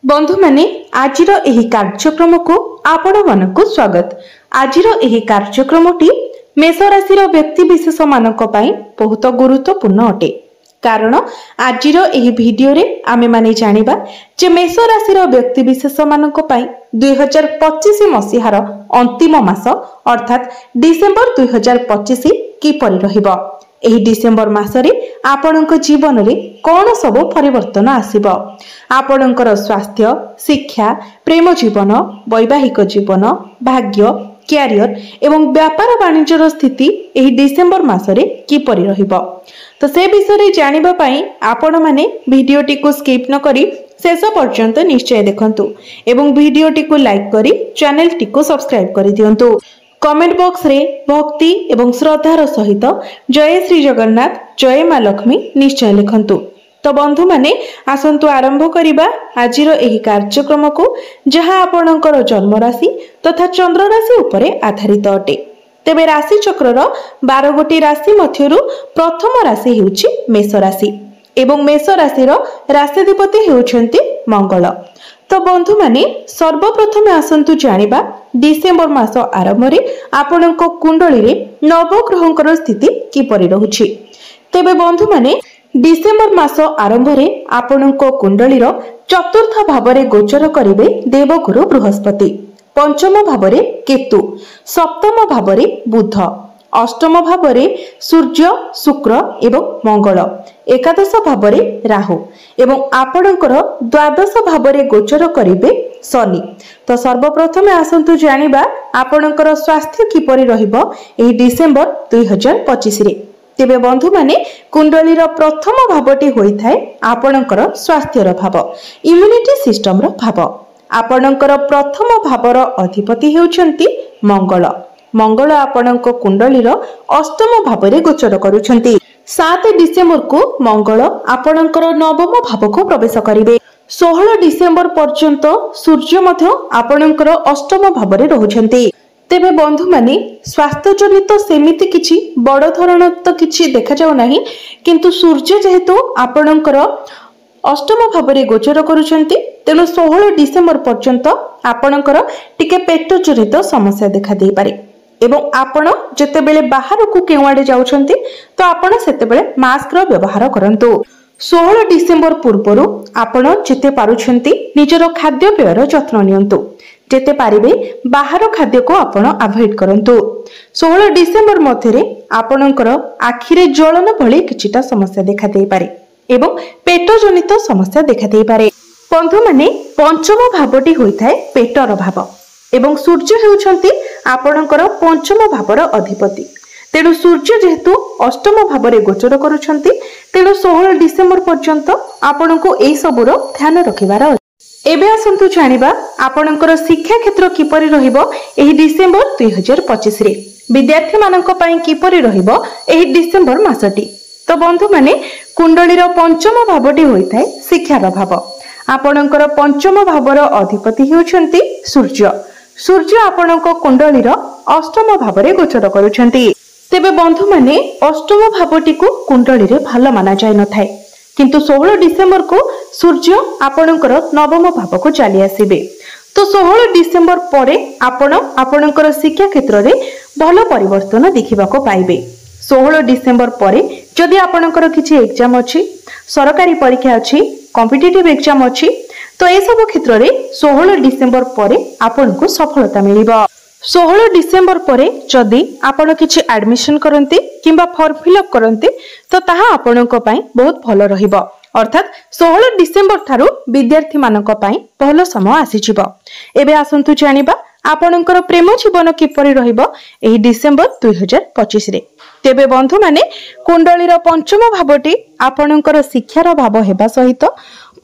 बंधु माने आजिर एही कार्यक्रम को आपण मानकु स्वागत। आजिर एही कार्यक्रमटी मेष राशि व्यक्ति विशेष मानक पई बहुत गुरुत्वपूर्ण अटे। कारण आजिर एही वीडियो रे आमे माने जानिबा जे मेष राशि व्यक्ति विशेष मानक पई 2025 मसीहार अंतिम मास अर्थात डिसेंबर 2025 किपरि रहिबो। एही डिसेंबर मासरे आपणक जीवन रे कौन सब परिवर्तन आसीबो। आपणकर स्वास्थ्य, शिक्षा, प्रेम जीवन, वैवाहिक जीवन, भाग्य, क्यारियर एवं व्यापार वाणिज्यर स्थिति एही डिसेंबर मासरे किपरि रहिबो। तो से विषय रे जानिबा पई आपण माने वीडियोटी को स्किप न करी शेष पर्यंत निश्चय देखंतु एवं वीडियोटी को लाइक करी चैनल टी को सब्सक्राइब करि दियंतु। कमेंट बॉक्स रे भक्ति एवं श्रद्धार सहित जय श्री जगन्नाथ जय माँ लक्ष्मी निश्चय लिखंतु। तो बंधु माने आसंतु आरंभ करिबा आजिर एही कार्यक्रम को जहां आपणकर जन्म राशि तथा चंद्र राशि उपरे आधारित अटे। तेबे राशि चक्रर 12 गोटी राशि मध्यरु प्रथम राशि हेउछि मेष राशि एवं मेष राशिर राशिधिपति हेउछन्ति मंगल। तो बंधु माने सर्वप्रथमे आसंतु जानिबा डिसेंबर मास आरंभ रे आपणक कुंडली रे नवग्रहंकर स्थिति किपरि रहुछि। तेबे बंधु माने डिसेंबर मास आरंभ रे आपणक कुंडली रो चतुर्थ भाव रे गोचर करिवे देवगुरु बृहस्पति, पंचम भाव रे केतु, सप्तम भाव रे बुध, अष्टम भाव रे सूर्य, शुक्र एवं मंगल, एकादश भाव रे राहु एवं आपणकर द्वादश भाव रे गोचर करिवे शनि। तो सर्वप्रथमे आसंतु जानिबा आपणकर स्वास्थ्य किपरि रहिबो एही डिसेंबर 2025 रे। तेबे बंधु माने कुंडलीर प्रथम भावटी होई थाए आपणकर स्वास्थ्यर भाव, इम्यूनिटी सिस्टम रो भाव। आपणकर प्रथम भावर अधिपति हेउछन्ति मंगल। मंगल आपणक कुंडलीर अष्टम भाव रे गोचर करूछन्ति। 7 डिसेंबर को मंगल आपणकर नवम भाव को प्रवेश करिवे। 16 डिसेंबर पर्यंत सूर्य मध्य आपणकर अष्टम भाव रे रहुछन्ति। तेबे बंधु माने स्वास्थ्य जनित सेमिति किछि बड़ धरण तो किछि देखा जाउ नाही, किंतु सूर्य जेहेतु आपणकर अष्टम भाव रे गोचर करूछन्ति तेनु 16 डिसेंबर पर्यंत आपणकर टिके पेट जनित समस्या देखा देई पारे एवं आपण जेतेबेले बाहर को केवाडे जाउछन्ति तो आपण सेतेबेले मास्क रो व्यवहार करंतु। 16 डिसेंबर पूर्वरु आपण जेते पारुछन्ति निजरो खाद्य पेयर जत्न नियंतु। जेते पारिबे बाहर खाद्य को आपण अवॉइड करंतु। 16 डिसेंबर मध्यरे आपणकर आखिरे जलन भली किछिटा समस्या देखा देई पारे एवं पेट जनित समस्या देखा देई पारे। बंधु माने पंचम भावटी होइथाय पेटर भाव एवं सूर्य हेउछन्ति आपणकर पंचम भावर अधिपति। तेणु सूर्य जेहेतु अष्टम भाव रे गोचर करूछन्ति तेणु 16 डिसेंबर पर्यंत आपणको एई सबुर ध्यान रखिबार अछि। एबे आसंतु जानिबा आपणकर शिक्षा क्षेत्र किपरि रहिबो एही डिसेंबर 2025 रे। विद्यार्थी मानक पई किपरि रहिबो एही डिसेंबर मासटी। तो बंधु माने कुंडलीर पंचम भावटी होइथाय शिक्षार भाव। आपणकर पंचम भावर अधिपति हेउछन्ति सूर्य। सूर्य आपणक कुंडलीर अष्टम भाव रे गोचर करूछन्ति। तेबे बंधु माने अष्टम भावटी को कुंडली रे भलो माना जाय न थाए, किंतु 16 डिसेंबर को सूर्य आपणकर नवम भाव को चली आसीबे। तो 16 डिसेंबर परे आपण आपणकर शिक्षा क्षेत्र रे भलो परिवर्तन देखिबा को पाइबे। 16 डिसेंबर परे जदि आपणकर किछि एग्जाम अछि, सरकारी परीक्षा अछि, कॉम्पिटिटिव एग्जाम अछि तो ए सब क्षेत्र रे 16 डिसेंबर परे आपनको सफलता मिलिबो। 16 डिसेंबर परे जदि आपण किछि एडमिशन करंती किंबा फॉर्म फिलअप करंती तो ताहा आपणक पई बहुत भलो रहिबो। अर्थात 16 डिसेंबर थारु विद्यार्थी मानक पई भलो समय आसी जिवो। एबे आसंतु जानिबा आपणकर प्रेम जीवन किपरि रहिबो एही डिसेंबर 2025 रे। तेबे बंधु माने कुंडलीर पंचम भावटी आपणकर शिक्षार भाव हेबा सहित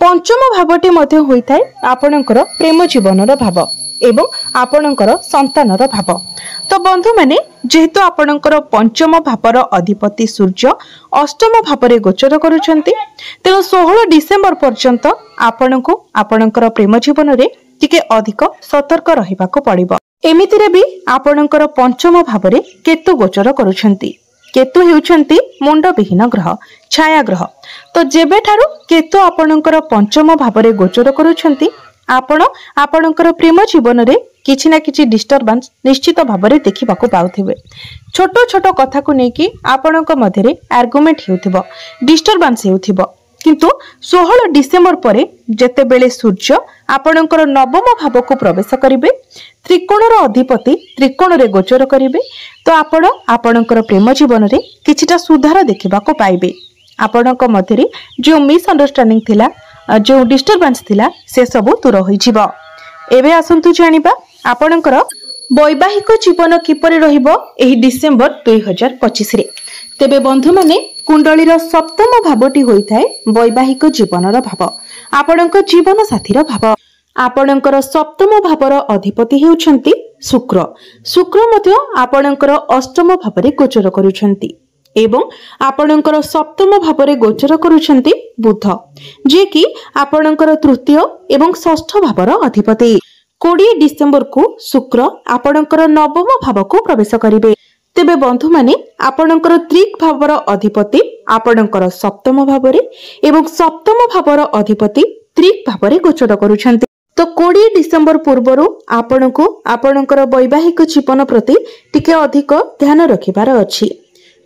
पंचम भावटी मध्ये होइथाय आपणकर प्रेम जीवनर भाव एवं आपणकर संतानर भाव। तो बंधु माने जेहेतु आपणकर पंचम भावर अधिपति सूर्य अष्टम भाव रे गोचर करूछन्ति तेणु 16 डिसेंबर पर्यंत आपणको आपणकर प्रेम जीवन रे टिके अधिक सतर्क रहिबाको पड़िबो। एमितिरे भी आपणकर पंचम भाव रे केतु गोचर करूछन्ति। केतु हेउछन्ति मुंड विहीन ग्रह, छाया ग्रह। तो जेबे ठारू केतु आपणकर पंचम भाव रे गोचर करूछन्ति आपण आपणकर प्रेम जीवन में किछि ना किछि डिस्टर्बांस निश्चित भाव में देखा पाउथिबे। छोट छोट कथा को लेकिन आपणक मध्य आर्गुमेंट हेउथिबो, डिस्टर्बांस हेउथिबो। किंतु 16 डिसेम्बर पर जेतेबेले सूर्य आपणकर नवम भाव को प्रवेश करिवे, त्रिकोणर अधिपति त्रिकोण रे गोचर करिवे, तो आपण आपणकर प्रेम जीवन में किछिटा सुधार देखा पाइबे। आपणक मध्य जो मिसअंडरस्टैंडिंग थिला, जो डिस्टर्बांस थिला, से सब दूर होइजिबो। एबे आसंतु जानिबा आपणकर वैवाहिक जीवन किपरि रहिबो एही डिसेम्बर 2025 रे। तेबे बंधु माने कुंडलीर सप्तम भावटी होइथाय वैवाहिक जीवनर भाव, आपणक जीवन साथीर भाव। आपणकर सप्तम भावर अधिपति हेउछंती शुक्र। शुक्र मध्य आपणकर अष्टम भावरे गोचर करूछंती एवं आपणकर सप्तम भावरे गोचर करूछंती बुध, जे कि आपणकर तृतीय एवं षष्ठ भावर अधिपति। 20 डिसेम्बर को शुक्र आपणकर नवम भाव को प्रवेश करिवे। तेबे बंधु माने आपणकर त्रिक भावर अधिपति आपणकर सप्तम भावरे एवं सप्तम भावर अधिपति त्रिक भावरे गोचर करूछंती। तो 20 डिसेम्बर पूर्वरु आपणको आपणकर वैवाहिक जीवन प्रति टिके अधिक ध्यान रखिबार अछि।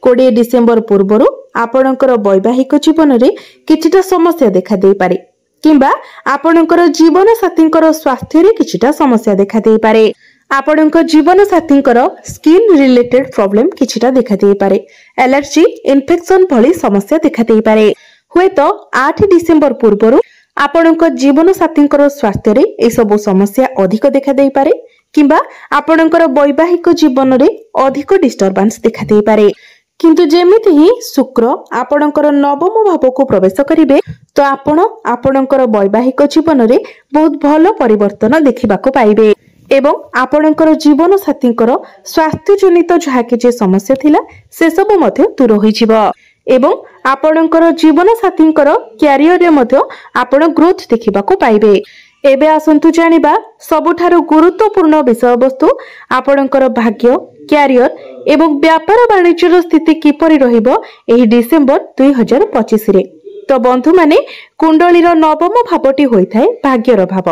20 डिसेम्बर पूर्वरु आपणकर वैवाहिक जीवन रे किछिटा समस्या देखा देई पारे, किंबा आपणकर जीवन साथींकर स्वास्थ्य रे किछिटा समस्या देखा देई पारे। आपणकर जीवन साथींकर स्किन रिलेटेड प्रॉब्लम किछिटा देखा देई पारे, एलर्जी इन्फेक्शन भली समस्या देखा देई पारे। हुए तो 8 डिसेम्बर पूर्वरु आपणकर जीवन साथींकर स्वास्थ्य रे ए सब समस्या अधिक देखा देई पारे, किंबा आपणकर वैवाहिक जीवन रे अधिक डिस्टर्बांस देखा देई पारे। किंतु जेमिति ही शुक्र आपणकर नवम भाव को प्रवेश करिवे, तो आपण आपणकर वैवाहिक जीवन रे बहुत भलो परिवर्तन देखिबाको पाइबे एवं आपणकर जीवन साथींकर स्वास्थ्य जनित जहा कि समस्या थिला से सब मध्य दूर होइजिबो एवं आपणकर जीवन साथींकर कैरियर रे मध्य आपण ग्रोथ देखिबाको पाइबे। एबे आसंतु जानिबा सबुठारु गुरुत्वपूर्ण विषय वस्तु आपणकर भाग्य, कैरियर एवं व्यापार वाणिज्यर स्थिति किपरि रहिबो एही डिसेम्बर 2025 रे। तो बंधु माने कुंडलीर नवम भावटी होइथाय भाग्यर भाव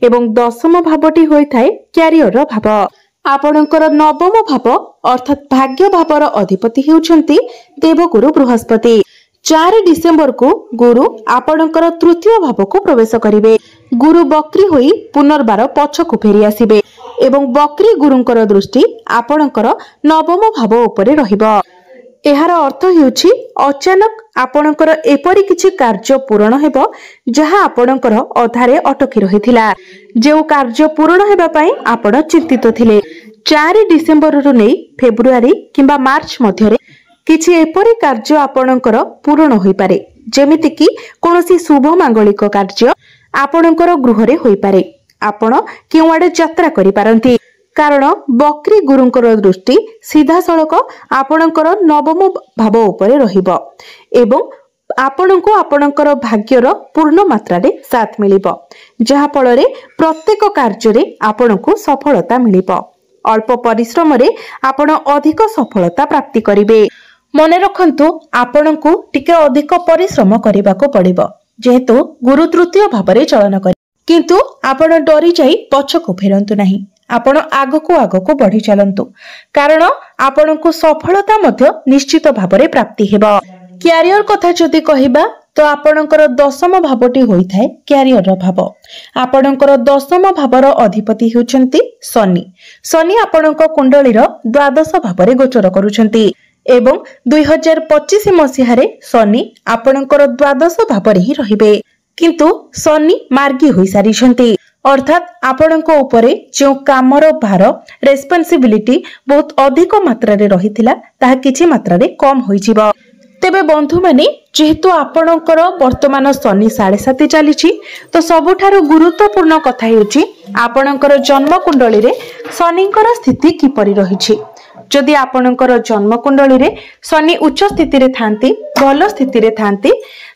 एवं दशम भावटी होइथाय कैरियर भाव। आपणकर नवम भाव अर्थात भाग्य भावर अधिपति हेउछंती देवगुरु बृहस्पति। 4 डिसेम्बर को गुरु आपणकर तृतीय भाव को प्रवेश करिवे। गुरु बक्री होई पुनर्बार पछकु फेरी आसिबे एवं बक्री गुरुंकर दृष्टि आपणकर नवम भाव उपरे रहिबो। एहार अर्थ हेउछि अचानक आपणकर एपरि किछि कार्य पूर्ण हेबो जहा आपणकर अधारे अटकी रहिथिला, जेउ कार्य पूर्ण हेबा पई आपण चिंतित थिले। 4 डिसेम्बर रु नै फेब्रुआरी किंबा मार्च मध्यरे किछि एपरि कार्य आपणकर पूर्ण होई पारे, जेमिति कि कोनोसी शुभ मांगलिक कार्य आपणकर गृहरे होई पारे। आपण केउआडे यात्रा करि पारंती, कारण बक्री गुरुंकर दृष्टि सीधा सड़क आपणकर नवम भाव उपरे रहिबो एवं आपणको आपणकर भाग्यर पूर्ण मात्रा रे साथ मिलिबो, जहा फଳରେ प्रत्येक कार्य रे आपणको सफलता मिलिबो। अल्प परिश्रम रे आपण अधिक सफलता प्राप्ति करिवे। मने रखंतु आपणको टिके अधिक परिश्रम करिबाको पड़िबो, जेहेतु गुरु तृतीय भावरे चलन करि। किंतु आपण डरी जाई पछकु फेरंतु नाही, आपण आगको आगको बढ़ी चलंतु, कारण आपणको सफलता मध्य निश्चित भावरे प्राप्ति हेबो। कैरियर कथा जदि कहिबा तो आपणकर दशम भावटी होइथाय कैरियर भाव। आपणकर दशम भावर अधिपति हेउछंती शनि। शनि आपणक कुंडलीर द्वादश भावरे गोचर करूछंती एवं 2025 मसिहारे शनि आपणकर द्वादश भावरे ही रहिबे। किंतु शनि मार्गी होई सारिछंती, अर्थात आपणक उपरे जो कामर भार रेस्पॉन्सिबिलिटी बहुत अधिक मात्रा रे रहिथिला ताहा किछि मात्रा रे कम होई जिवो। तेबे बंधु माने जेहेतु आपणकर वर्तमान शनि 7.5 चलीछि, तो सबुठारु गुरुत्वपूर्ण कथा हेउछि आपणकर जन्म कुंडली रे शनिकर स्थिति किपरि रहिछि। जदि आपणकर जन्म कुंडली रे शनि उच्च स्थिति रे थांती, भल स्थिति रे थांती,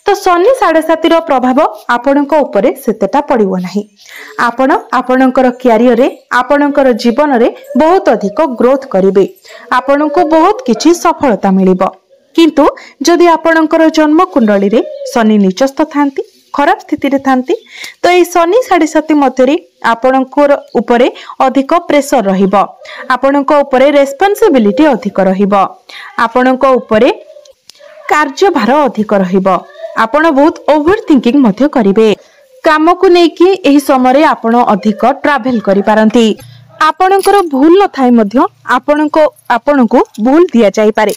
तो शनि 7.5 रो प्रभाव आपणक उपरे सेतेटा पड़िबो नाही। आपण आपणकर कैरियर रे आपणकर जीवन रे बहुत अधिक ग्रोथ करिवे, आपणको बहुत किछि सफलता मिलिबो। किंतु जदि आपणकर जन्म कुंडली रे शनि नीचस्थ थांती खराब स्थिति रे थांती तो ये शनि 7.5 मध्य आपणकर उपरे अधिक प्रेशर रहिबो आपणक उपरे रेस्पॉन्सिबिलिटी अधिक रहिबो आपणक उपरे कार्यभार अधिक रहिबो आपण बहुत ओवर थिंकिंग मध्य करिवे काम को नेकी एही समय आपण अधिक ट्रैवल करि पारंती आपणकर भूल न थाई मध्य आपणको भूल दिया जाई पारे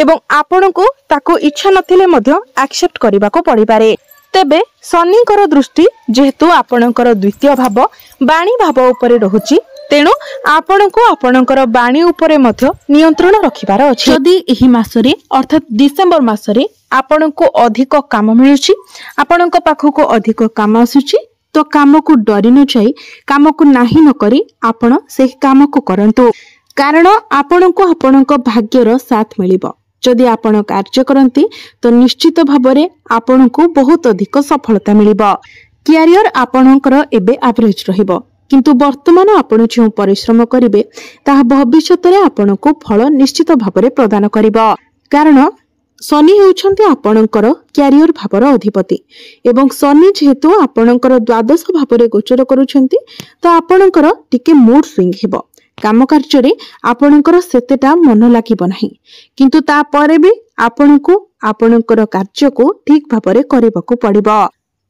एवं आपणको ताको इच्छा नथिले मध्य एक्सेप्ट करबा को पड़ी पारे तेबे शनिकर दृष्टि जेहेतु आपणकर द्वितीय भाव बाणी भाव उपरे रहुची तेणु आपणको आपणकर बाणी उपरे मध्य नियंत्रण रखिबार अछि यदि एही मासरे अर्थात डिसेंबर मासरे आपणको अधिक काम मिलुची आपणको पाखको अधिक काम आसुची तो काम को डरी न जाई काम को नाही न करी आपण से काम को करंतु कारण आपण को आपणको भाग्यर साथ मिलिबो जदि आपण कार्य करंती तो निश्चित भाबरे आपण को बहुत अधिक सफलता मिलिबो कैरियर आपणकर एबे एवरेज रहिबो किंतु वर्तमान आपण जो परिश्रम करिवे ताहा भविष्यत रे आपण को फल निश्चित भाबरे प्रदान करिबो कारण शनि होउछन्ति आपणकर कैरियर भावर अधिपति एवं शनि जेहेतु आपणकर द्वादश भावरे गोचर करूछन्ति तो आपणकर टिके मूड स्विंग हेबो काम कार्य रे आपणकर सेतेटा मन लागिबो नाही किंतु ता परे भी आपणको आपणकर कार्य को ठीक भाबरे करिबाको पड़िबो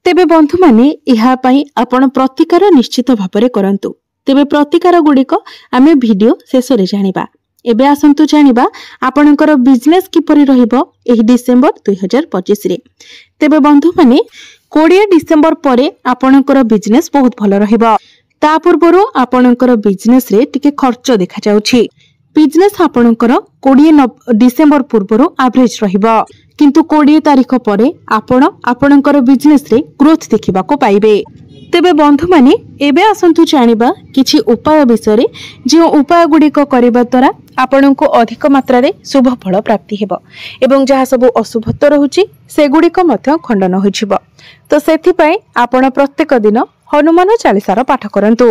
तेबे बंधु माने एहा पई आपण प्रतिकार निश्चित भाबरे करंतु तेबे प्रतिकार गुडिक आमे वीडियो शेष रे जानिबा एबे आसंतु जानिबा आपणकर बिजनेस किपरि रहिबो एही डिसेंबर 2025 रे तेबे बंधु माने 20 डिसेंबर परे आपणकर बिजनेस बहुत भलो रहिबो ता पूर्वरो आपणकर बिजनेस रे टिके खर्च देखा जाउछि बिजनेस आपणकर 20 डिसेंबर पूर्वरो एवरेज रहिबो किंतु 20 तारिख परे आपणकर बिजनेस रे ग्रोथ देखिबा को पाइबे तेबे बंधु माने एबे आसंतु जानिबा किछि उपाय विषय जो उपाय गुडिक करिबा द्वारा आपणको अधिक मात्रा रे शुभ फल प्राप्ति हेबो एवं जहा सब अशुभत्व रहुछि से गुडिक मध्य खंडन होइछिबो तो सेथि पई आपण प्रत्येक दिन हनुमान चालीसार पाठ करंतु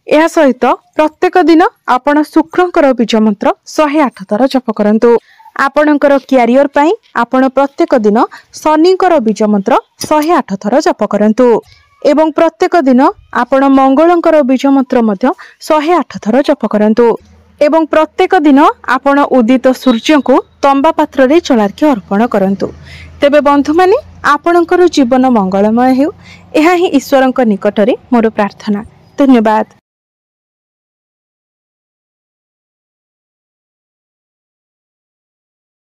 एहा सहित प्रत्येक दिन आपण शुक्रंकर बीज मंत्र 108 थर जप करंतु आपणकर कैरियर पई आपण प्रत्येक दिन शनिकर बीज मंत्र 108 थर जप करंतु एवं प्रत्येक दिन आपण मंगलंकर बीज मंत्र मध्य 108 थर जप करंतु एवं प्रत्येक दिन आपण उदित सूर्य को तंबा पात्र रे जलार्घ्य अर्पण करंतु तेबे बंधु माने आपणकर जीवन मंगलमय हेउ एहा ही ईश्वरंक निकटरे मोर प्रार्थना धन्यवाद।